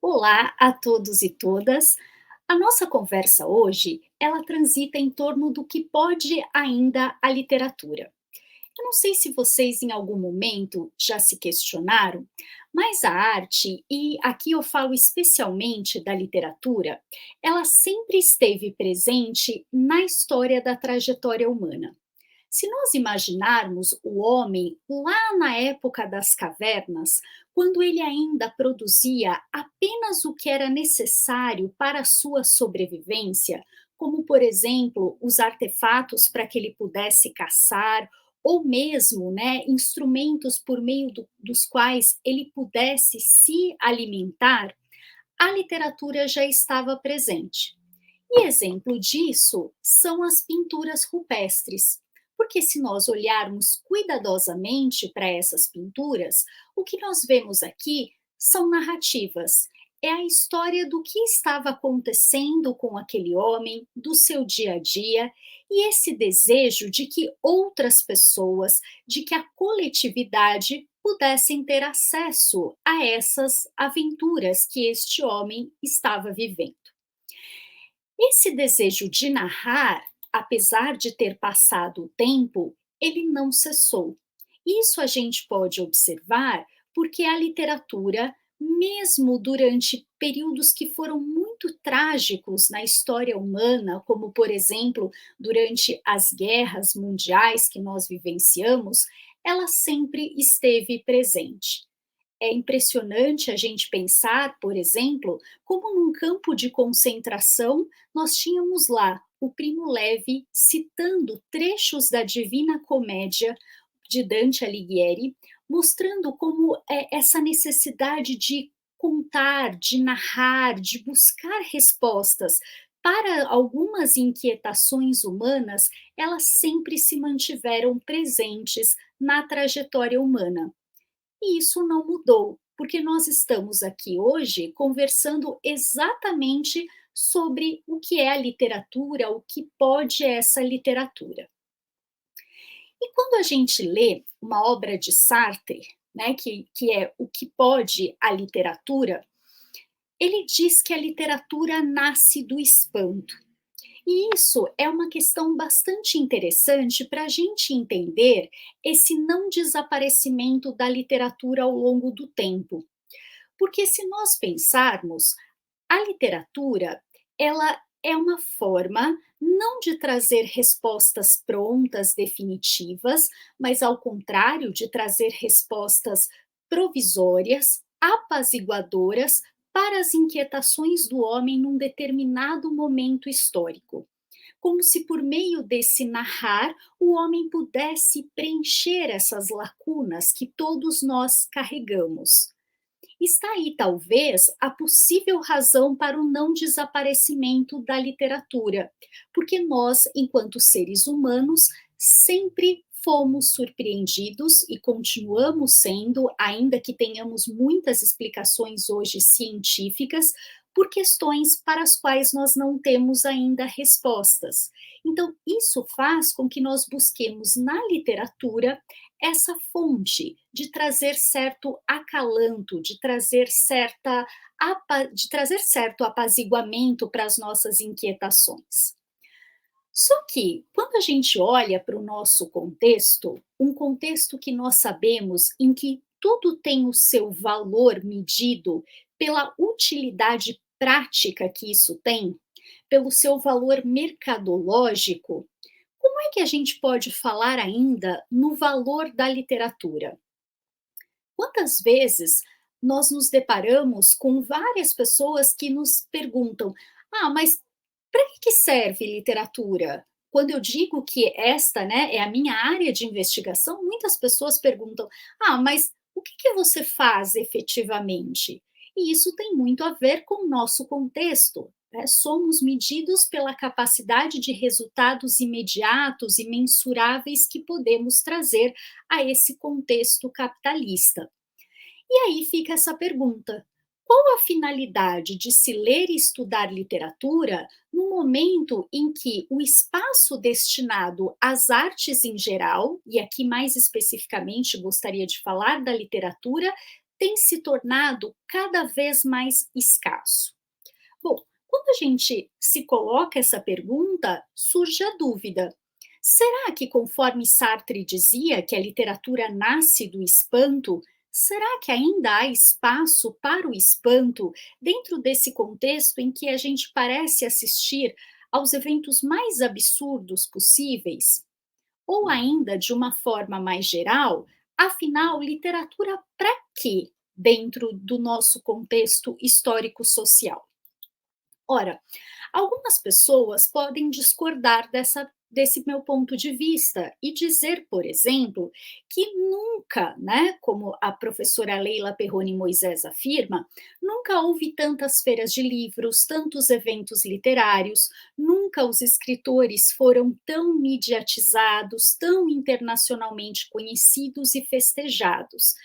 Olá a todos e todas. A nossa conversa hoje, ela transita em torno do que pode ainda a literatura. Eu não sei se vocês em algum momento já se questionaram, mas a arte, e aqui eu falo especialmente da literatura, ela sempre esteve presente na história da trajetória humana. Se nós imaginarmos o homem lá na época das cavernas, quando ele ainda produzia apenas o que era necessário para a sua sobrevivência, como, por exemplo, os artefatos para que ele pudesse caçar, ou mesmo instrumentos por meio dos quais ele pudesse se alimentar, a literatura já estava presente. E exemplo disso são as pinturas rupestres, porque se nós olharmos cuidadosamente para essas pinturas, o que nós vemos aqui são narrativas. É a história do que estava acontecendo com aquele homem, do seu dia a dia, e esse desejo de que outras pessoas, de que a coletividade pudessem ter acesso a essas aventuras que este homem estava vivendo. Esse desejo de narrar, apesar de ter passado o tempo, ele não cessou. Isso a gente pode observar porque a literatura, mesmo durante períodos que foram muito trágicos na história humana, como por exemplo durante as guerras mundiais que nós vivenciamos, ela sempre esteve presente. É impressionante a gente pensar, por exemplo, como num campo de concentração nós tínhamos lá o Primo Levi citando trechos da Divina Comédia de Dante Alighieri, mostrando como essa necessidade de contar, de narrar, de buscar respostas para algumas inquietações humanas, elas sempre se mantiveram presentes na trajetória humana. E isso não mudou, porque nós estamos aqui hoje conversando exatamente sobre o que é a literatura, o que pode essa literatura. E quando a gente lê uma obra de Sartre, que é O que pode a literatura, ele diz que a literatura nasce do espanto. E isso é uma questão bastante interessante para a gente entender esse não desaparecimento da literatura ao longo do tempo. Porque se nós pensarmos, a literatura, ela é uma forma não de trazer respostas prontas, definitivas, mas ao contrário, de trazer respostas provisórias, apaziguadoras para as inquietações do homem num determinado momento histórico. Como se por meio desse narrar o homem pudesse preencher essas lacunas que todos nós carregamos. Está aí, talvez, a possível razão para o não desaparecimento da literatura, porque nós, enquanto seres humanos, sempre fomos surpreendidos e continuamos sendo, ainda que tenhamos muitas explicações hoje científicas, por questões para as quais nós não temos ainda respostas. Então, isso faz com que nós busquemos na literatura essa fonte de trazer certo acalanto, de trazer certo apaziguamento para as nossas inquietações. Só que, quando a gente olha para o nosso contexto, um contexto que nós sabemos em que tudo tem o seu valor medido pela utilidade prática que isso tem, pelo seu valor mercadológico, como é que a gente pode falar ainda no valor da literatura? Quantas vezes nós nos deparamos com várias pessoas que nos perguntam: "Ah, mas para que serve literatura?" Quando eu digo que esta, é a minha área de investigação, muitas pessoas perguntam: "Ah, mas o que você faz efetivamente?" E isso tem muito a ver com o nosso contexto, né? Somos medidos pela capacidade de resultados imediatos e mensuráveis que podemos trazer a esse contexto capitalista. E aí fica essa pergunta: qual a finalidade de se ler e estudar literatura no momento em que o espaço destinado às artes em geral, e aqui mais especificamente gostaria de falar da literatura, tem se tornado cada vez mais escasso? Bom, quando a gente se coloca essa pergunta, surge a dúvida. Será que, conforme Sartre dizia que a literatura nasce do espanto, será que ainda há espaço para o espanto dentro desse contexto em que a gente parece assistir aos eventos mais absurdos possíveis? Ou ainda, de uma forma mais geral, afinal, literatura para quê dentro do nosso contexto histórico-social? Ora, algumas pessoas podem discordar desse meu ponto de vista e dizer, por exemplo, que nunca, né, como a professora Leila Perrone Moisés afirma, nunca houve tantas feiras de livros, tantos eventos literários, nunca os escritores foram tão mediatizados, tão internacionalmente conhecidos e festejados.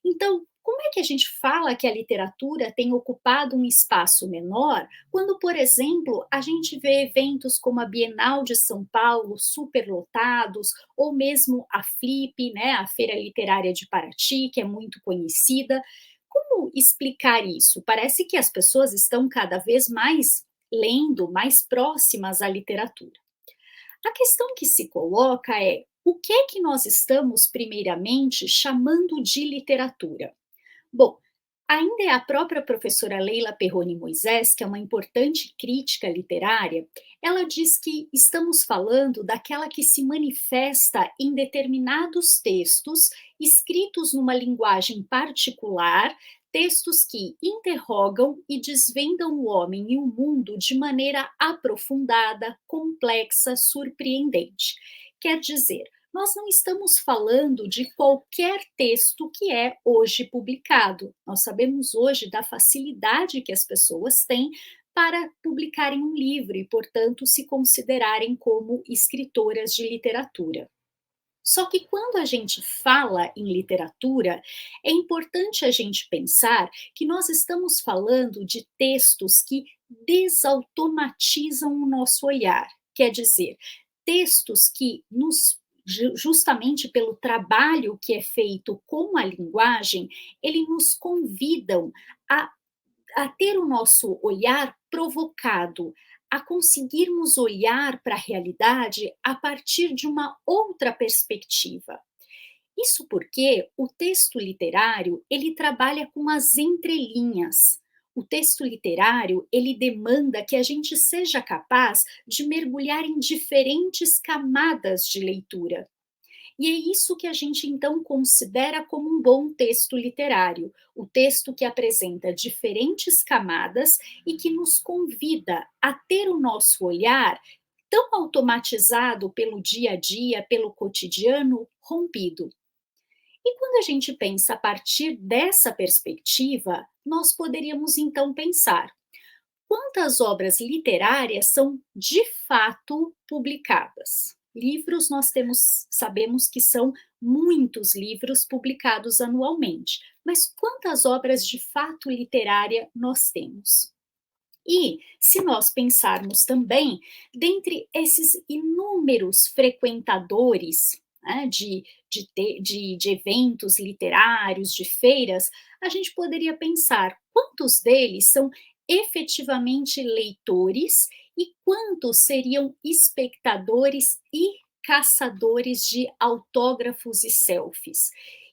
Então, como é que a gente fala que a literatura tem ocupado um espaço menor quando, por exemplo, a gente vê eventos como a Bienal de São Paulo superlotados, ou mesmo a Flip, né, a Feira Literária de Paraty, que é muito conhecida? Como explicar isso? Parece que as pessoas estão cada vez mais lendo, mais próximas à literatura. A questão que se coloca é: o que é que nós estamos primeiramente chamando de literatura? Bom, ainda é a própria professora Leila Perrone Moisés, que é uma importante crítica literária, ela diz que estamos falando daquela que se manifesta em determinados textos, escritos numa linguagem particular, textos que interrogam e desvendam o homem e o mundo de maneira aprofundada, complexa, surpreendente. Quer dizer, nós não estamos falando de qualquer texto que é hoje publicado. Nós sabemos hoje da facilidade que as pessoas têm para publicarem um livro e, portanto, se considerarem como escritoras de literatura. Só que quando a gente fala em literatura, é importante a gente pensar que nós estamos falando de textos que desautomatizam o nosso olhar. Quer dizer, textos que justamente pelo trabalho que é feito com a linguagem, ele nos convidam a ter o nosso olhar provocado, a conseguirmos olhar para a realidade a partir de uma outra perspectiva. Isso porque o texto literário, ele trabalha com as entrelinhas. O texto literário, ele demanda que a gente seja capaz de mergulhar em diferentes camadas de leitura. E é isso que a gente então considera como um bom texto literário, o texto que apresenta diferentes camadas e que nos convida a ter o nosso olhar tão automatizado pelo dia a dia, pelo cotidiano, rompido. E quando a gente pensa a partir dessa perspectiva, nós poderíamos então pensar: quantas obras literárias são de fato publicadas? Livros nós sabemos que são muitos livros publicados anualmente, mas quantas obras de fato literária nós temos? E se nós pensarmos também, dentre esses inúmeros frequentadores, né, de eventos literários, de feiras, a gente poderia pensar quantos deles são efetivamente leitores e quantos seriam espectadores e caçadores de autógrafos e selfies.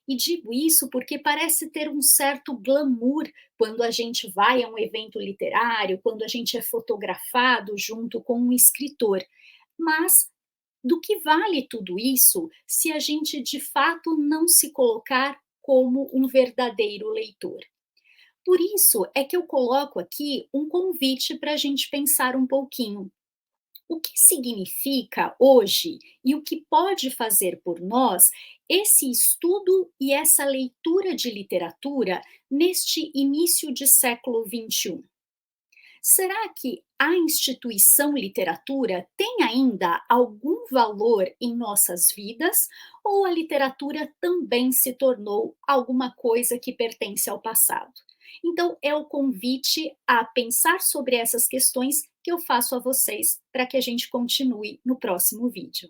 E digo isso porque parece ter um certo glamour quando a gente vai a um evento literário, quando a gente é fotografado junto com um escritor. Mas do que vale tudo isso se a gente de fato não se colocar como um verdadeiro leitor? Por isso é que eu coloco aqui um convite para a gente pensar um pouquinho. O que significa hoje e o que pode fazer por nós esse estudo e essa leitura de literatura neste início de século XXI? Será que a instituição literatura tem ainda algum valor em nossas vidas ou a literatura também se tornou alguma coisa que pertence ao passado? Então, é o convite a pensar sobre essas questões que eu faço a vocês para que a gente continue no próximo vídeo.